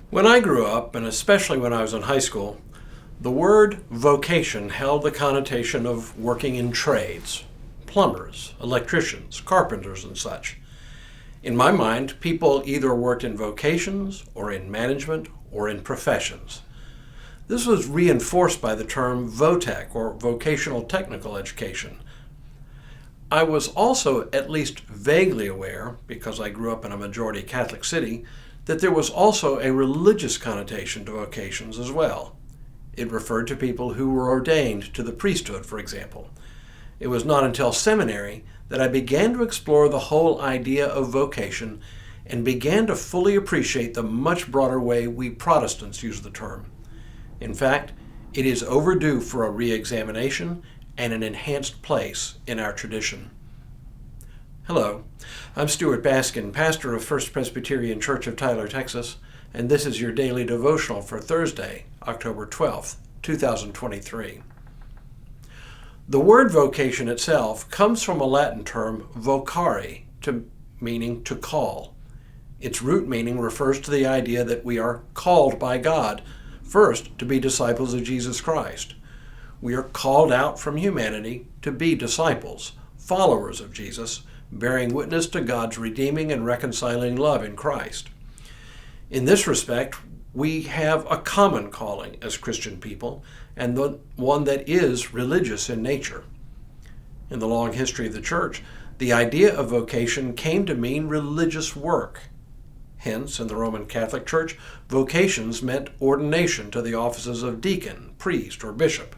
When I grew up, and especially when I was in high school, the word vocation held the connotation of working in trades, plumbers, electricians, carpenters, and such. In my mind, people either worked in vocations or in management or in professions. This was reinforced by the term VOTEC, or vocational technical education. I was also at least vaguely aware, because I grew up in a majority Catholic city, that there was also a religious connotation to vocations as well. It referred to people who were ordained to the priesthood, for example. It was not until seminary that I began to explore the whole idea of vocation and began to fully appreciate the much broader way we Protestants use the term. In fact, it is overdue for a re-examination and an enhanced place in our tradition. Hello, I'm Stuart Baskin, pastor of First Presbyterian Church of Tyler, Texas, and this is your daily devotional for Thursday, October 12th, 2023. The word vocation itself comes from a Latin term vocare, meaning to call. Its root meaning refers to the idea that we are called by God, first to be disciples of Jesus Christ. We are called out from humanity to be disciples, followers of Jesus, bearing witness to God's redeeming and reconciling love in Christ. In this respect, we have a common calling as Christian people, and one that is religious in nature. In the long history of the church, the idea of vocation came to mean religious work. Hence, in the Roman Catholic Church, vocations meant ordination to the offices of deacon, priest, or bishop.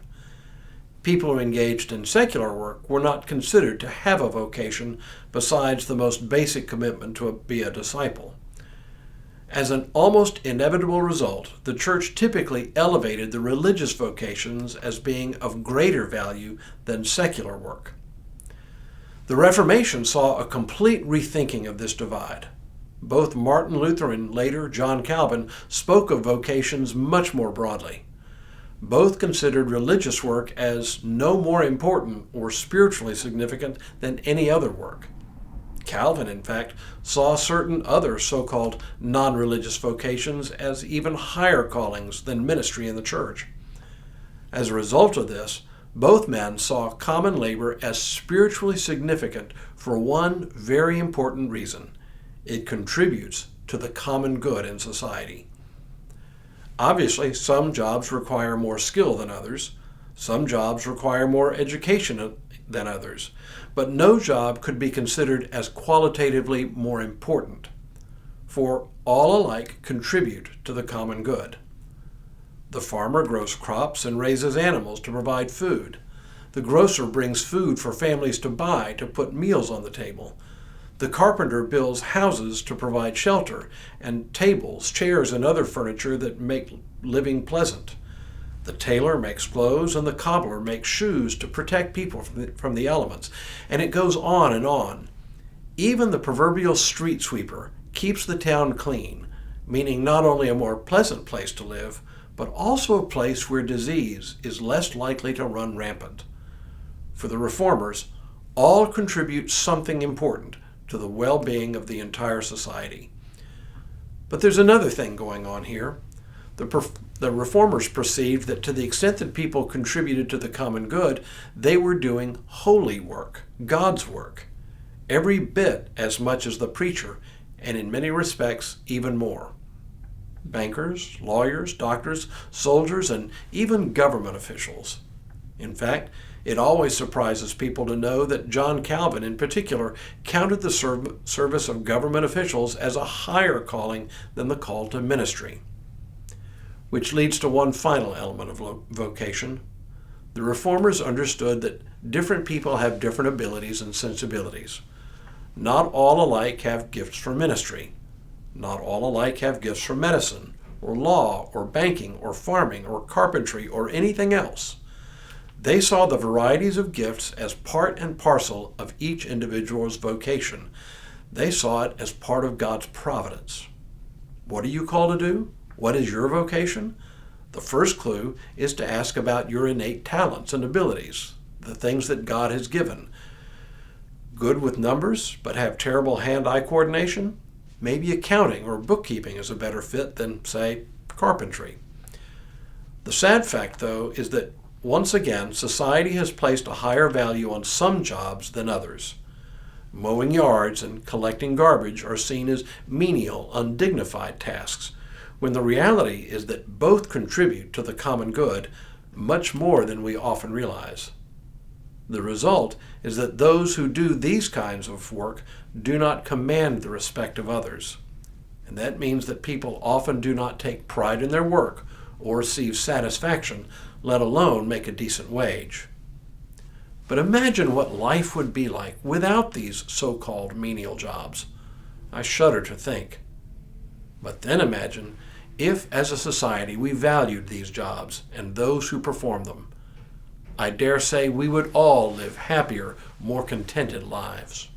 People who engaged in secular work were not considered to have a vocation besides the most basic commitment to be a disciple. As an almost inevitable result, the church typically elevated the religious vocations as being of greater value than secular work. The Reformation saw a complete rethinking of this divide. Both Martin Luther and later John Calvin spoke of vocations much more broadly. Both considered religious work as no more important or spiritually significant than any other work. Calvin, in fact, saw certain other so-called non-religious vocations as even higher callings than ministry in the church. As a result of this, both men saw common labor as spiritually significant for one very important reason: it contributes to the common good in society. Obviously, some jobs require more skill than others. Some jobs require more education than others. But no job could be considered as qualitatively more important, for all alike contribute to the common good. The farmer grows crops and raises animals to provide food. The grocer brings food for families to buy to put meals on the table. The carpenter builds houses to provide shelter and tables, chairs, and other furniture that make living pleasant. The tailor makes clothes, and the cobbler makes shoes to protect people from the elements. And it goes on and on. Even the proverbial street sweeper keeps the town clean, meaning not only a more pleasant place to live, but also a place where disease is less likely to run rampant. For the reformers, all contribute something important to the well-being of the entire society. But there's another thing going on here. The reformers perceived that to the extent that people contributed to the common good, they were doing holy work, God's work, every bit as much as the preacher, and in many respects even more. Bankers, lawyers, doctors, soldiers, and even government officials. In fact, it always surprises people to know that John Calvin in particular counted the service of government officials as a higher calling than the call to ministry. Which leads to one final element of vocation. The reformers understood that different people have different abilities and sensibilities. Not all alike have gifts for ministry. Not all alike have gifts for medicine, or law, or banking, or farming, or carpentry, or anything else. They saw the varieties of gifts as part and parcel of each individual's vocation. They saw it as part of God's providence. What are you called to do? What is your vocation? The first clue is to ask about your innate talents and abilities, the things that God has given. Good with numbers, but have terrible hand-eye coordination? maybe accounting or bookkeeping is a better fit than, say, carpentry. The sad fact, though, is that once again, society has placed a higher value on some jobs than others. Mowing yards and collecting garbage are seen as menial, undignified tasks, when the reality is that both contribute to the common good much more than we often realize. The result is that those who do these kinds of work do not command the respect of others. And that means that people often do not take pride in their work or receive satisfaction, let alone make a decent wage. But imagine what life would be like without these so-called menial jobs. I shudder to think. But then imagine if, as a society, we valued these jobs and those who perform them. I dare say we would all live happier, more contented lives.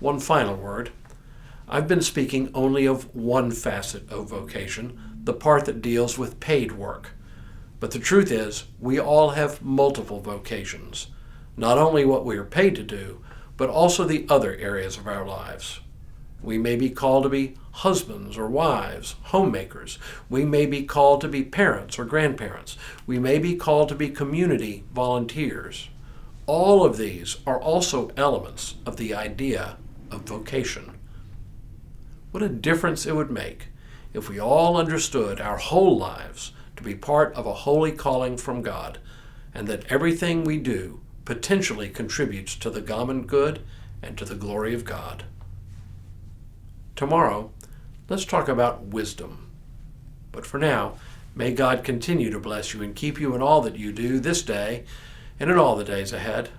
One final word. I've been speaking only of one facet of vocation, the part that deals with paid work. But the truth is, we all have multiple vocations, not only what we are paid to do, but also the other areas of our lives. We may be called to be husbands or wives, homemakers. We may be called to be parents or grandparents. We may be called to be community volunteers. All of these are also elements of the idea of vocation. What a difference it would make if we all understood our whole lives to be part of a holy calling from God, and that everything we do potentially contributes to the common good and to the glory of God. Tomorrow, let's talk about wisdom. But for now, may God continue to bless you and keep you in all that you do this day and in all the days ahead.